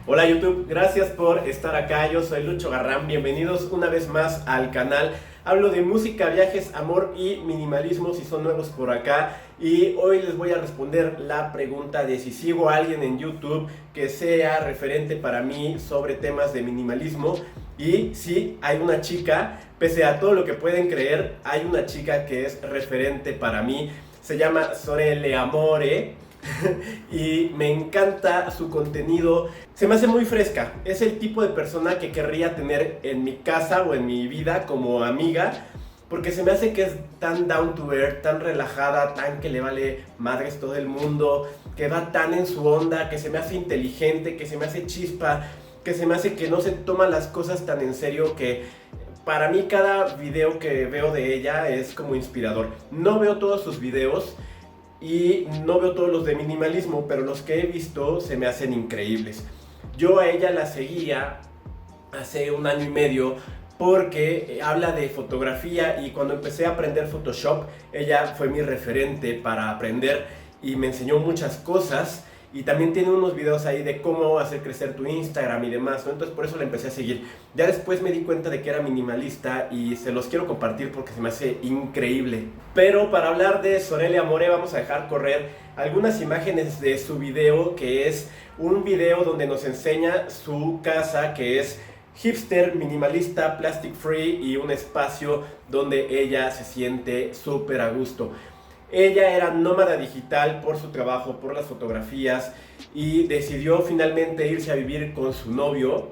Hola YouTube, gracias por estar acá, yo soy Lucho Garrán, bienvenidos una vez más al canal. Hablo de música, viajes, amor y minimalismo si son nuevos por acá. Y hoy les voy a responder la pregunta de si sigo a alguien en YouTube que sea referente para mí sobre temas de minimalismo. Y sí, hay una chica, pese a todo lo que pueden creer, hay una chica que es referente para mí. Se llama Sorelle Amore. Y me encanta su contenido, se me hace muy fresca, es el tipo de persona que querría tener en mi casa o en mi vida como amiga, porque se me hace que es tan down to earth, tan relajada, tan que le vale madres todo el mundo, que va tan en su onda, que se me hace inteligente, que se me hace chispa, que se me hace que no se toma las cosas tan en serio, que para mí cada video que veo de ella es como inspirador. No veo todos sus videos y no veo todos los de minimalismo, pero los que he visto se me hacen increíbles. Yo a ella la seguía hace 1 año y medio porque habla de fotografía, y cuando empecé a aprender Photoshop, ella fue mi referente para aprender y me enseñó muchas cosas. Y también tiene unos videos ahí de cómo hacer crecer tu Instagram y demás, ¿no? Entonces por eso la empecé a seguir. Ya después me di cuenta de que era minimalista y se los quiero compartir porque se me hace increíble. Pero para hablar de Sorelle Amore vamos a dejar correr algunas imágenes de su video, que es un video donde nos enseña su casa, que es hipster, minimalista, plastic free y un espacio donde ella se siente súper a gusto. Ella era nómada digital por su trabajo, por las fotografías, y decidió finalmente irse a vivir con su novio,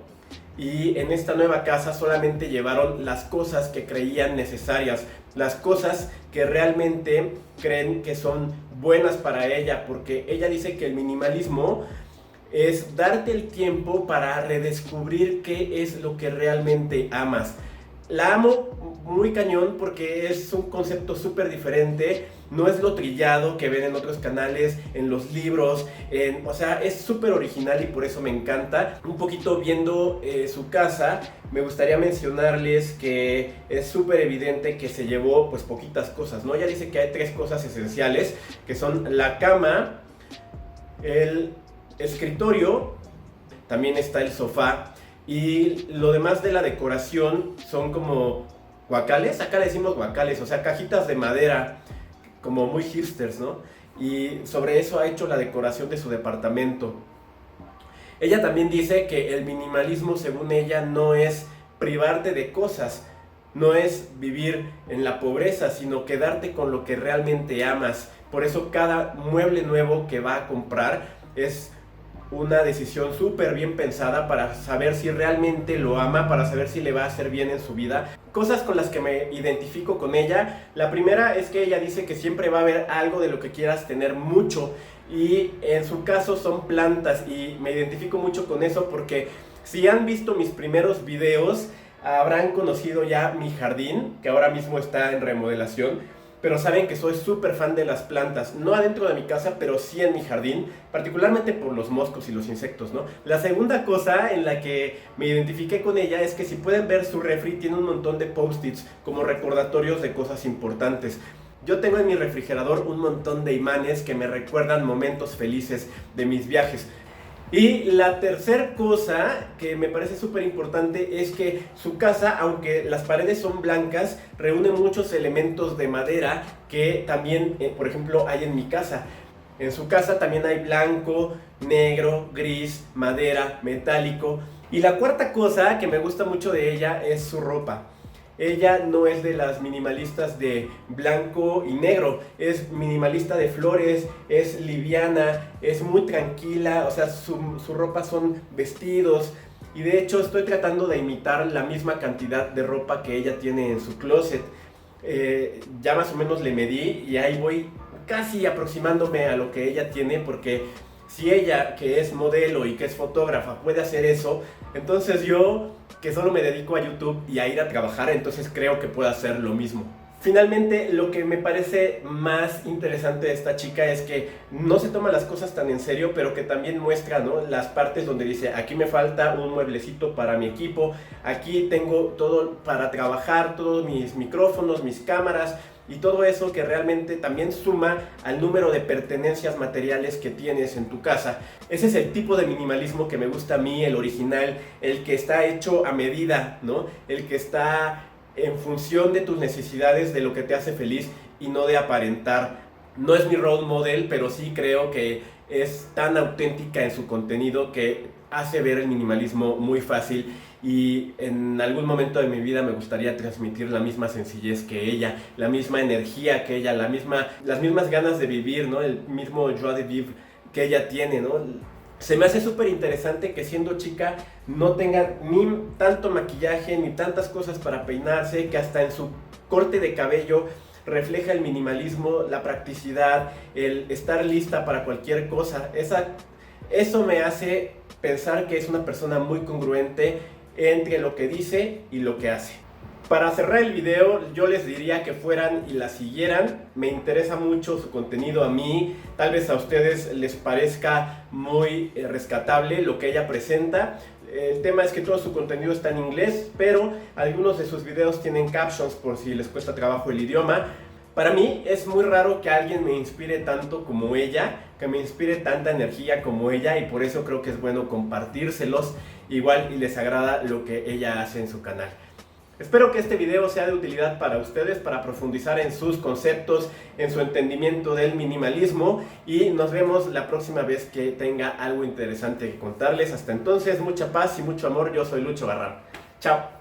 y en esta nueva casa solamente llevaron las cosas que creían necesarias, las cosas que realmente creen que son buenas para ella, porque ella dice que el minimalismo es darte el tiempo para redescubrir qué es lo que realmente amas. La amo muy cañón porque es un concepto súper diferente, no es lo trillado que ven en otros canales, en los libros, o sea, es súper original y por eso me encanta. Un poquito viendo su casa, me gustaría mencionarles que es súper evidente que se llevó pues poquitas cosas, ¿no? Ella dice que hay 3 cosas esenciales, que son la cama, el escritorio, también está el sofá, y lo demás de la decoración son como guacales, acá le decimos guacales, o sea, cajitas de madera, como muy hipsters, ¿no? Y sobre eso ha hecho la decoración de su departamento. Ella también dice que el minimalismo, según ella, no es privarte de cosas, no es vivir en la pobreza, sino quedarte con lo que realmente amas. Por eso cada mueble nuevo que va a comprar es una decisión súper bien pensada para saber si realmente lo ama, para saber si le va a hacer bien en su vida. Cosas con las que me identifico con ella. La primera es que ella dice que siempre va a haber algo de lo que quieras tener mucho, y en su caso son plantas, y me identifico mucho con eso porque si han visto mis primeros videos habrán conocido ya mi jardín, que ahora mismo está en remodelación. Pero saben que soy súper fan de las plantas, no adentro de mi casa, pero sí en mi jardín, particularmente por los moscos y los insectos, ¿no? La segunda cosa en la que me identifiqué con ella es que, si pueden ver, su refri tiene un montón de post-its como recordatorios de cosas importantes. Yo tengo en mi refrigerador un montón de imanes que me recuerdan momentos felices de mis viajes. Y la tercera cosa que me parece súper importante es que su casa, aunque las paredes son blancas, reúne muchos elementos de madera que también, por ejemplo, hay en mi casa. En su casa también hay blanco, negro, gris, madera, metálico. Y la cuarta cosa que me gusta mucho de ella es su ropa. Ella no es de las minimalistas de blanco y negro, es minimalista de flores, es liviana, es muy tranquila, o sea, su ropa son vestidos, y de hecho estoy tratando de imitar la misma cantidad de ropa que ella tiene en su closet. Ya más o menos le medí y ahí voy casi aproximándome a lo que ella tiene, porque si ella, que es modelo y que es fotógrafa, puede hacer eso, entonces yo, que solo me dedico a YouTube y a ir a trabajar, entonces creo que puedo hacer lo mismo. Finalmente, lo que me parece más interesante de esta chica es que no se toma las cosas tan en serio, pero que también muestra, ¿no?, las partes donde dice: aquí me falta un mueblecito para mi equipo, aquí tengo todo para trabajar, todos mis micrófonos, mis cámaras, y todo eso que realmente también suma al número de pertenencias materiales que tienes en tu casa. Ese es el tipo de minimalismo que me gusta a mí, el original, el que está hecho a medida, ¿no? El que está en función de tus necesidades, de lo que te hace feliz y no de aparentar. No es mi role model, pero sí creo que es tan auténtica en su contenido que hace ver el minimalismo muy fácil, y en algún momento de mi vida me gustaría transmitir la misma sencillez que ella, la misma energía que ella, las mismas ganas de vivir, ¿no? El mismo joie de vivre que ella tiene, ¿no? Se me hace súper interesante que siendo chica no tenga ni tanto maquillaje ni tantas cosas para peinarse, que hasta en su corte de cabello refleja el minimalismo, la practicidad, el estar lista para cualquier cosa. Eso me hace pensar que es una persona muy congruente entre lo que dice y lo que hace. Para cerrar el video, yo les diría que fueran y la siguieran. Me interesa mucho su contenido a mí. Tal vez a ustedes les parezca muy rescatable lo que ella presenta. El tema es que todo su contenido está en inglés, pero algunos de sus videos tienen captions por si les cuesta trabajo el idioma. Para mí es muy raro que alguien me inspire tanto como ella, que me inspire tanta energía como ella, y por eso creo que es bueno compartírselos igual y les agrada lo que ella hace en su canal. Espero que este video sea de utilidad para ustedes, para profundizar en sus conceptos, en su entendimiento del minimalismo, y nos vemos la próxima vez que tenga algo interesante que contarles. Hasta entonces, mucha paz y mucho amor. Yo soy Lucho Garram. Chao.